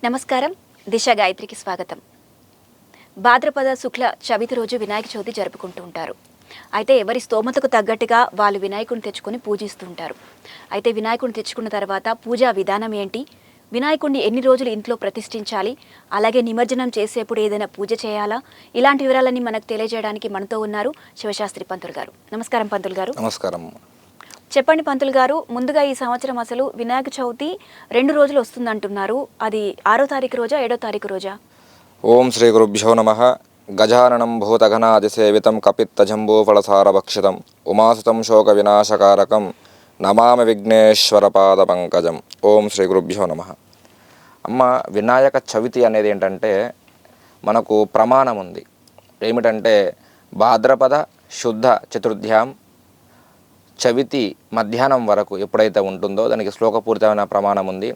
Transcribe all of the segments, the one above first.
నమస్కారం. దిశ గాయత్రికి స్వాగతం. భాద్రపద శుక్ల చవితి రోజు వినాయక చవితి జరుపుకుంటూ ఉంటారు. అయితే ఎవరి స్తోమతకు తగ్గట్టుగా వాళ్ళు వినాయకుడిని తెచ్చుకొని పూజిస్తూ ఉంటారు. అయితే వినాయకుడిని తెచ్చుకున్న తర్వాత పూజా విధానం ఏంటి, వినాయకుడిని ఎన్ని రోజులు ఇంట్లో ప్రతిష్ఠించాలి, అలాగే నిమజ్జనం చేసేప్పుడు ఏదైనా పూజ చేయాలా, ఇలాంటి వివరాలన్నీ మనకు తెలియజేయడానికి మనతో ఉన్నారు శివశాస్త్రి పంతులు గారు. నమస్కారం పంతులు గారు. నమస్కారం. చెప్పండి పంతులు గారు, ముందుగా ఈ సంవత్సరం అసలు వినాయక చవితి 2 రోజులు వస్తుందంటున్నారు. అది 6వ తారీఖు రోజా 7వ తారీఖు రోజా? ఓం శ్రీ గురుభ్యో నమః. గజాననం భూతగణాదిసేవితం కపిత్తజంబూఫలసారభక్షితం ఉమాసుతం శోక వినాశకారకం నమామి విఘ్నేశ్వర పాద పంకజం. ఓం శ్రీ గురుభ్యో నమః. అమ్మ, వినాయక చవితి అనేది ఏంటంటే మనకు ప్రమాణం ఉంది. ఏమిటంటే భాద్రపద శుద్ధ చతుర్థ్యాం చవితి మధ్యాహ్నం వరకు ఎప్పుడైతే ఉంటుందో దానికి శ్లోకపూరితమైన ప్రమాణం ఉంది.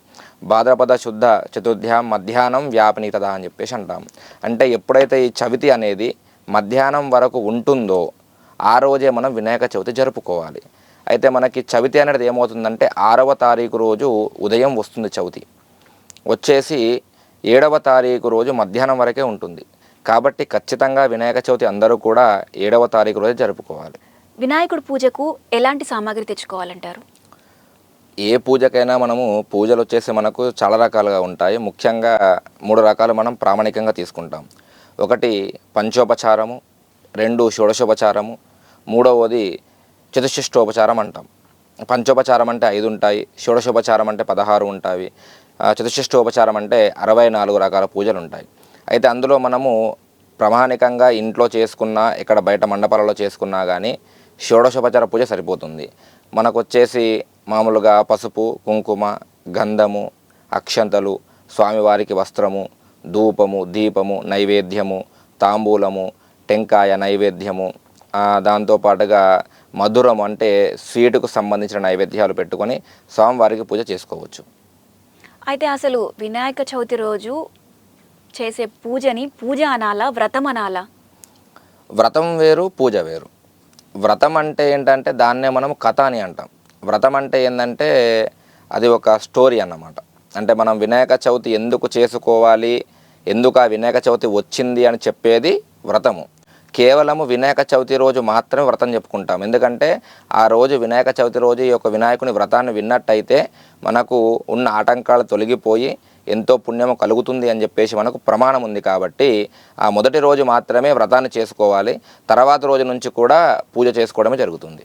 భాద్రపద శుద్ధ చతుర్థ్యాం మధ్యాహ్నం వ్యాపనీతదా అని చెప్పేసి అంటాం. అంటే ఎప్పుడైతే ఈ చవితి అనేది మధ్యాహ్నం వరకు ఉంటుందో ఆ రోజే మనం వినాయక చవితి జరుపుకోవాలి. అయితే మనకి చవితి అనేది ఏమవుతుందంటే 6వ తారీఖు రోజు ఉదయం వస్తుంది. చవితి వచ్చేసి 7వ తారీఖు రోజు మధ్యాహ్నం వరకే ఉంటుంది. కాబట్టి ఖచ్చితంగా వినాయక చవితి అందరూ కూడా 7వ తారీఖు రోజు జరుపుకోవాలి. వినాయకుడి పూజకు ఎలాంటి సామాగ్రి తెచ్చుకోవాలంటారు? ఏ పూజకైనా పూజలు వచ్చేసి మనకు చాలా రకాలుగా ఉంటాయి. ముఖ్యంగా 3 రకాలు మనం ప్రామాణికంగా తీసుకుంటాం. ఒకటి పంచోపచారము, 2 షోడశోపచారము, 3వది చతుశిష్టోపచారం అంటాం. పంచోపచారం అంటే 5 ఉంటాయి, షోడశోపచారం అంటే 16 ఉంటాయి, చతుశిష్టోపచారం అంటే 64 రకాల పూజలు ఉంటాయి. అయితే అందులో మనము ప్రామాణికంగా ఇంట్లో చేసుకున్నా ఇక్కడ బయట మండపాలలో చేసుకున్నా కానీ షోడశోపచార పూజ సరిపోతుంది. మనకు వచ్చేసి మామూలుగా పసుపు, కుంకుమ, గంధము, అక్షంతలు, స్వామివారికి వస్త్రము, ధూపము, దీపము, నైవేద్యము, తాంబూలము, టెంకాయ నైవేద్యము, దాంతోపాటుగా మధురం అంటే స్వీటుకు సంబంధించిన నైవేద్యాలు పెట్టుకొని స్వామివారికి పూజ చేసుకోవచ్చు. అయితే అసలు వినాయక చవితి రోజు చేసే పూజని పూజ అనాలా, వ్రతం అనాలా? వ్రతం వేరు, పూజ వేరు. వ్రతం అంటే ఏంటంటే దాన్నే మనం కథ అని అంటాం. వ్రతం అంటే ఏంటంటే అది ఒక స్టోరీ అన్నమాట. అంటే మనం వినాయక చవితి ఎందుకు చేసుకోవాలి, ఎందుకు ఆ వినాయక చవితి వచ్చింది అని చెప్పేది వ్రతము. కేవలము వినాయక చవితి రోజు మాత్రమే వ్రతం చెప్పుకుంటాం. ఎందుకంటే ఆ రోజు వినాయక చవితి రోజు ఈ యొక్క వినాయకుని వ్రతాన్ని విన్నట్టయితే మనకు ఉన్న ఆటంకాలు తొలగిపోయి ఎంతో పుణ్యము కలుగుతుంది అని చెప్పేసి మనకు ప్రమాణం ఉంది. కాబట్టి ఆ మొదటి రోజు మాత్రమే వ్రతాన్ని చేసుకోవాలి. తర్వాత రోజు నుంచి కూడా పూజ చేసుకోవడమే జరుగుతుంది.